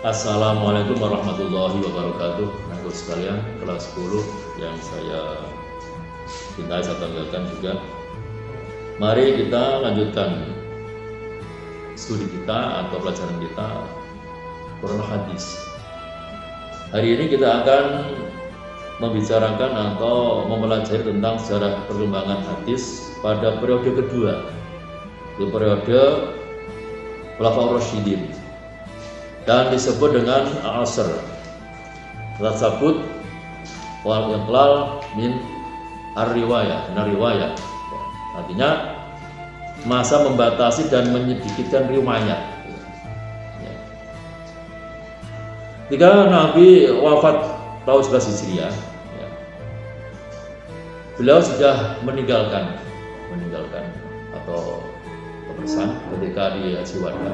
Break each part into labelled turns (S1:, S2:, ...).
S1: Assalamualaikum warahmatullahi wabarakatuh. Anak sekalian, kelas 10 yang saya cintai, saya banggakan juga. Mari kita lanjutkan studi kita atau pelajaran kita Quran hadis. Hari ini kita akan membicarakan atau mempelajari tentang sejarah perkembangan hadis pada periode kedua, di periode Khulafaur Rasyidin, dan disebut dengan Al-Asr tersebut wal iqlal min ar-riwayah, artinya masa membatasi dan menyedikitkan riwayat. Ketika Nabi wafat tahun 11 Hijriah, beliau sudah meninggalkan atau berpesan ketika di Haji Wada.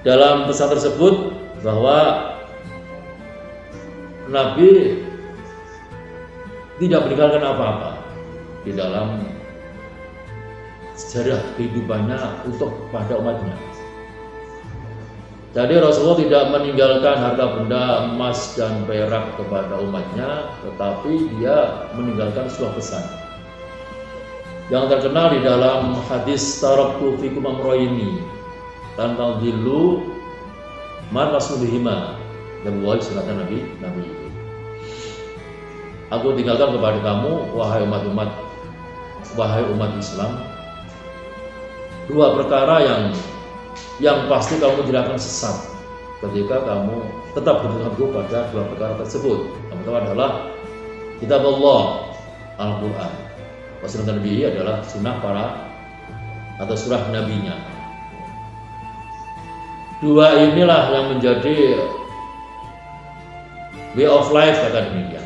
S1: Dalam pesan tersebut bahwa Nabi tidak meninggalkan apa-apa di dalam sejarah kehidupannya untuk pada umatnya. Jadi Rasulullah tidak meninggalkan harta benda emas dan perak kepada umatnya, tetapi dia meninggalkan sebuah pesan yang terkenal di dalam hadis taraktu fikum amrayni lan tadillu ma tasbihima, dan wahai sunatan Nabi itu. Aku tinggalkan kepada kamu wahai umat Islam, dua perkara yang pasti kamu tidak akan sesat ketika kamu tetap berpegang pada dua perkara tersebut. Yang pertama adalah kitab Allah, Al-Quran. Sunnah Nabi adalah sunnah atau surah nabinya. Dua inilah yang menjadi way of life, kata demikian,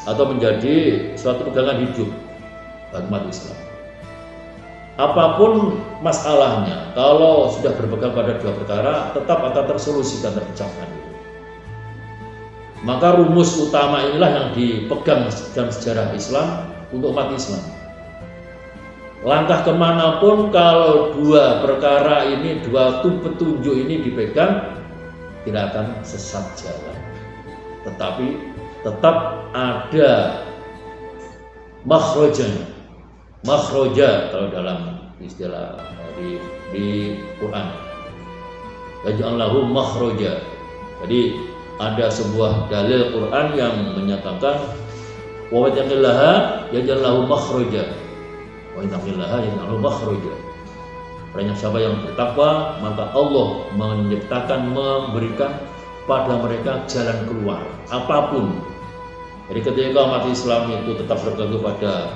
S1: atau menjadi suatu pegangan hidup bagi umat Islam. Apapun masalahnya, kalau sudah berpegang pada dua perkara, tetap akan tersolusikan, terpecahkan. Maka rumus utama inilah yang dipegang dalam sejarah Islam untuk umat Islam. Langkah kemanapun, kalau dua perkara ini, dua petunjuk ini dipegang, tidak akan sesat jalan. Tetapi tetap ada makhroja kalau dalam istilah di Quran, yaj'allahu makhroja. Jadi ada sebuah dalil Quran yang menyatakan wa yattaqillaha yaj'allahu makhroja, wa yattaqillaha yaj'allahu makhroja. Banyak siapa yang bertakwa, maka Allah memberikan pada mereka jalan keluar apapun. Jadi ketika umat Islam itu tetap berpegang pada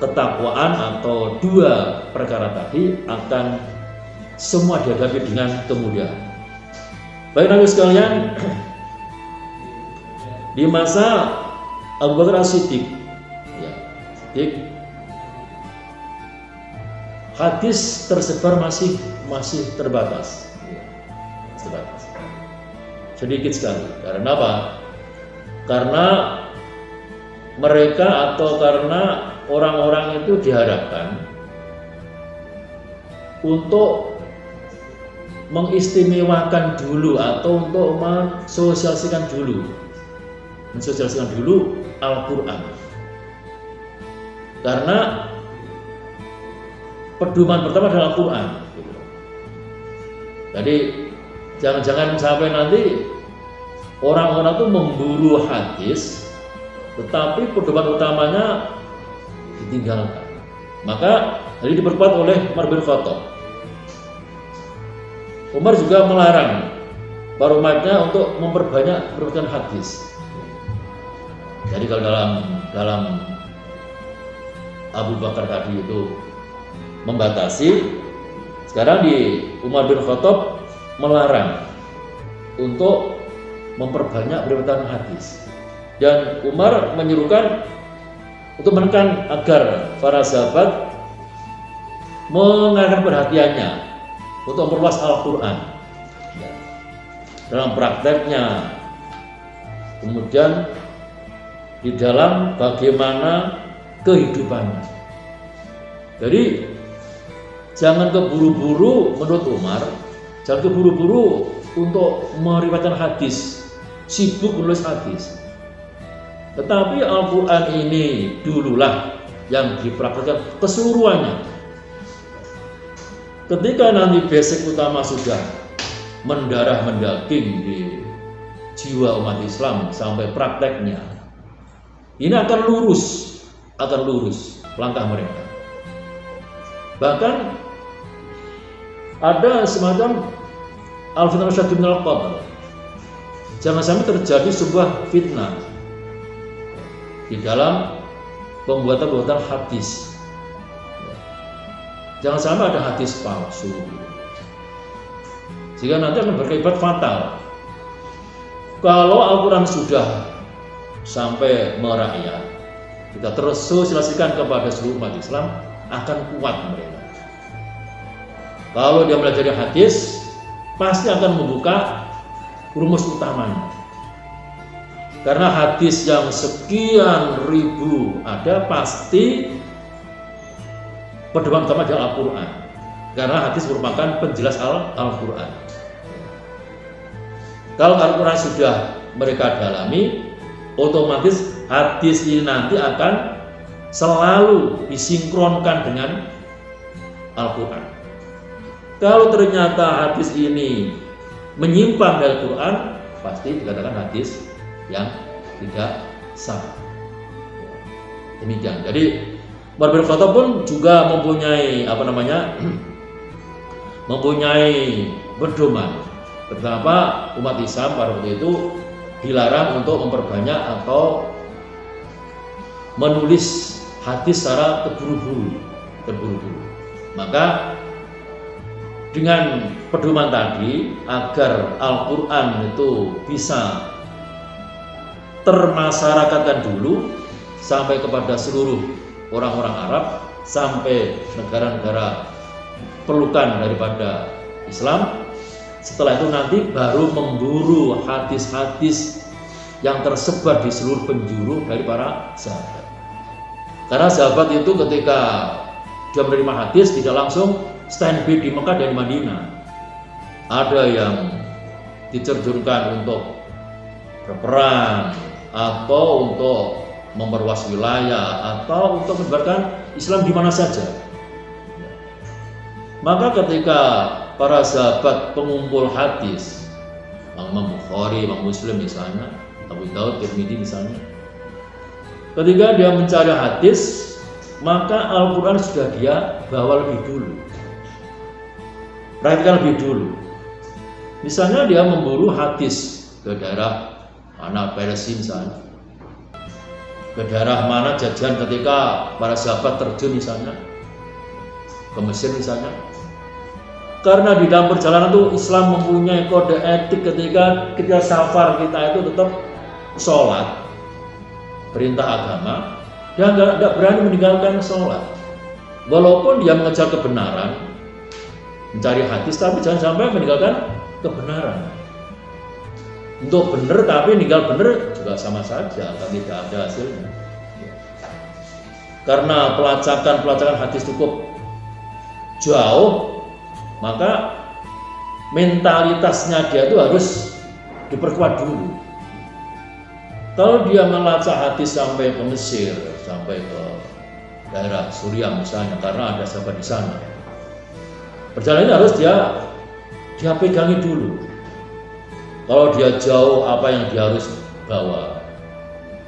S1: ketakwaan atau dua perkara tadi, akan semua dihadapi dengan kemudahan. Baik Nabi sekalian, di masa Abu Bakar As-Siddiq, hadis tersebar masih terbatas, sedikit sekali. Karena apa? Karena mereka atau karena orang-orang itu diharapkan untuk mengistimewakan dulu atau untuk mensosialisasikan dulu Al-Quran. Karena pedoman pertama adalah Al-Quran. Jadi jangan-jangan sampai nanti orang-orang itu memburu hadis, tetapi pedoman utamanya ditinggalkan. Maka hal ini diperkuat oleh Umar bin Khattab. Umar juga melarang para umatnya untuk memperbanyak periwayatan hadis. Jadi kalau dalam Abu Bakar tadi itu membatasi, sekarang di Umar bin Khattab melarang untuk memperbanyak periwayatan hadis. Dan Umar menyuruhkan untuk menekan agar para sahabat mengalihkan perhatiannya untuk memperluas Al-Quran dalam prakteknya, kemudian di dalam bagaimana kehidupannya. Jadi jangan keburu-buru, menurut Umar, jangan keburu-buru untuk meriwayatkan hadis, sibuk menulis hadis. Tetapi Al-Quran ini dululah yang dipraktikkan keseluruhannya. Ketika nanti basic utama sudah mendarah mendaging di jiwa umat Islam sampai prakteknya, ini akan lurus langkah mereka. Bahkan ada semacam al-fitnah syadid minal qatl. Jangan sampai terjadi sebuah fitnah di dalam pembuatan hadis. Jangan sampai ada hadis palsu, sehingga nanti akan berakibat fatal. Kalau Al-Quran sudah sampai merakyat, kita terus sosialisasikan kepada seluruh umat Islam, akan kuat mereka. Kalau dia belajar hadis, pasti akan membuka rumus utamanya. Karena hadis yang sekian ribu ada, pasti pedoman utama adalah Al-Quran. Karena hadis merupakan penjelas Al-Quran. Kalau Al-Quran sudah mereka dalami, otomatis hadis ini nanti akan selalu disinkronkan dengan Al-Quran. Kalau ternyata hadis ini menyimpang dari Al-Quran, pasti dikatakan hadis yang tidak sah. Demikian. Jadi Umar bin Khattab pun juga mempunyai pedoman betapa umat Islam pada waktu itu dilarang untuk memperbanyak atau menulis hadis secara terburu-buru. Maka dengan pedoman tadi, agar Al-Quran itu bisa termasyarakatkan dulu sampai kepada seluruh orang-orang Arab, sampai negara-negara pelukan daripada Islam. Setelah itu nanti baru memburu hadis-hadis yang tersebar di seluruh penjuru dari para sahabat. Karena sahabat itu ketika dia menerima hadis tidak langsung standby di Mekah dan Madinah. Ada yang diterjunkan untuk berperang, atau untuk memperluas wilayah, atau untuk menyebarkan Islam di mana saja. Maka ketika para sahabat pengumpul hadis, Imam Bukhari, Imam Muslim misalnya, Abu Daud, Tirmidzi misalnya, ketika dia mencari hadis, maka Al-Quran sudah dia bawa lebih dulu, perhatikan lebih dulu. Misalnya dia memburu hadis ke daerah mana Persia misalnya, ke daerah mana jajahan ketika para sahabat terjun misalnya, ke Mesir misalnya. Karena di dalam perjalanan itu Islam mempunyai kode etik ketika safar kita itu tetap sholat, perintah agama, dia nggak berani meninggalkan sholat. Walaupun dia mengejar kebenaran, mencari hadis, tapi jangan sampai meninggalkan kebenaran. Untuk benar tapi meninggal benar juga sama saja, kan tidak ada hasilnya. Karena pelacakan hadis cukup jauh, maka mentalitasnya dia itu harus diperkuat dulu. Kalau dia melacak hadis sampai ke Mesir, sampai ke daerah Suriah misalnya, karena ada sahabat di sana, perjalanan harus dia pegangi dulu. Kalau dia jauh, apa yang dia harus bawa?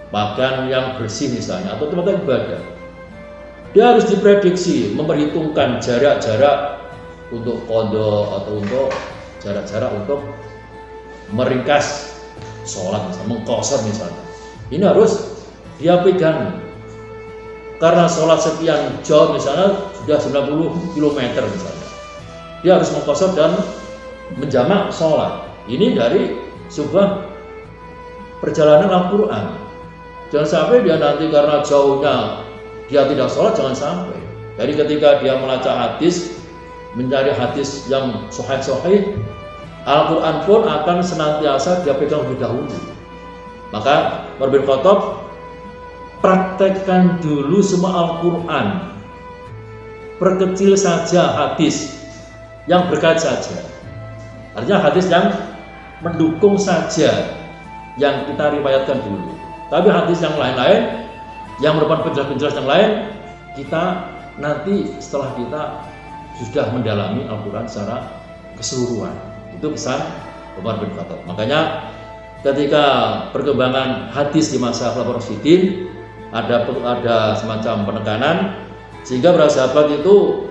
S1: Pakaian yang bersih misalnya, atau tempat ibadah. Dia harus diprediksi, memperhitungkan jarak-jarak untuk qadha atau untuk jarak-jarak untuk meringkas sholat misalnya, mengqashar misalnya. Ini harus dia pegang. Karena sholat sekian jauh misalnya sudah 90 km misalnya, dia harus mengqashar dan menjamak sholat. Ini dari sebuah perjalanan Al-Quran. Jangan sampai dia nanti karena jauhnya dia tidak sholat, jangan sampai. Jadi ketika dia melacak hadis, mencari hadis yang sahih, Al-Quran pun akan senantiasa dia pegang lebih dahulu. Maka Umar bin Khattab praktekkan dulu semua Al-Quran, perkecil saja hadis yang berkait saja. Artinya hadis yang mendukung saja yang kita riwayatkan dulu. Tapi hadis yang lain-lain, yang merupakan penjelasan yang lain, kita nanti setelah kita sudah mendalami Al-Quran secara keseluruhan. Itu pesan Umar bin Khattab. Makanya ketika perkembangan hadis di masa Khulafaur Rasyidin ada semacam penekanan, sehingga para sahabat itu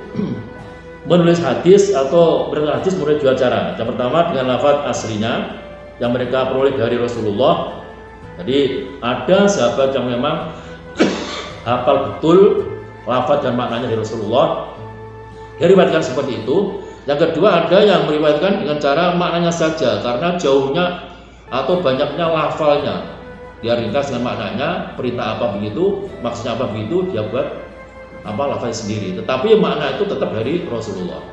S1: menulis hadis atau menulis hadis mulai dua cara. Yang pertama dengan lafaz aslinya yang mereka peroleh dari Rasulullah. Jadi ada sahabat yang memang hafal betul lafaz dan maknanya dari Rasulullah, dia riwayatkan seperti itu. Yang kedua ada yang meriwayatkan dengan cara maknanya saja, karena jauhnya atau banyaknya lafalnya, dia ringkas dengan maknanya, perintah apa begitu, maksudnya apa begitu, dia buat apa lafalnya sendiri. Tetapi makna itu tetap dari Rasulullah.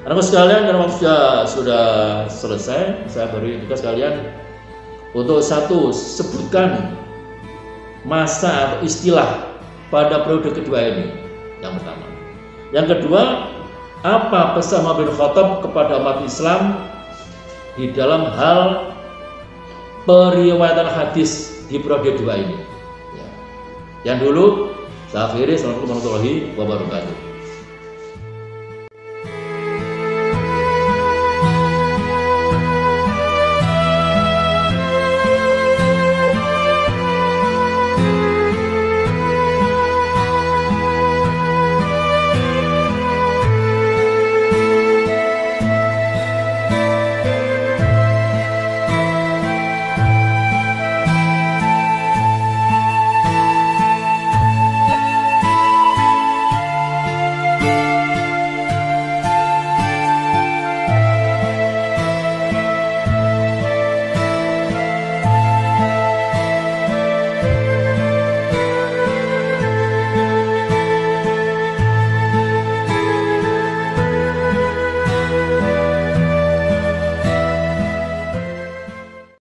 S1: Anak sekalian, karena waktu sudah selesai, saya beri tugas kalian untuk satu, sebutkan masa atau istilah pada periode kedua ini. Yang pertama. Yang kedua, apa pesan Umar bin Khattab kepada umat Islam di dalam hal periwayatan hadis di periode dua ini? Ya. Yang dulu, saya akhiri. Assalamualaikum warahmatullahi wabarakatuh.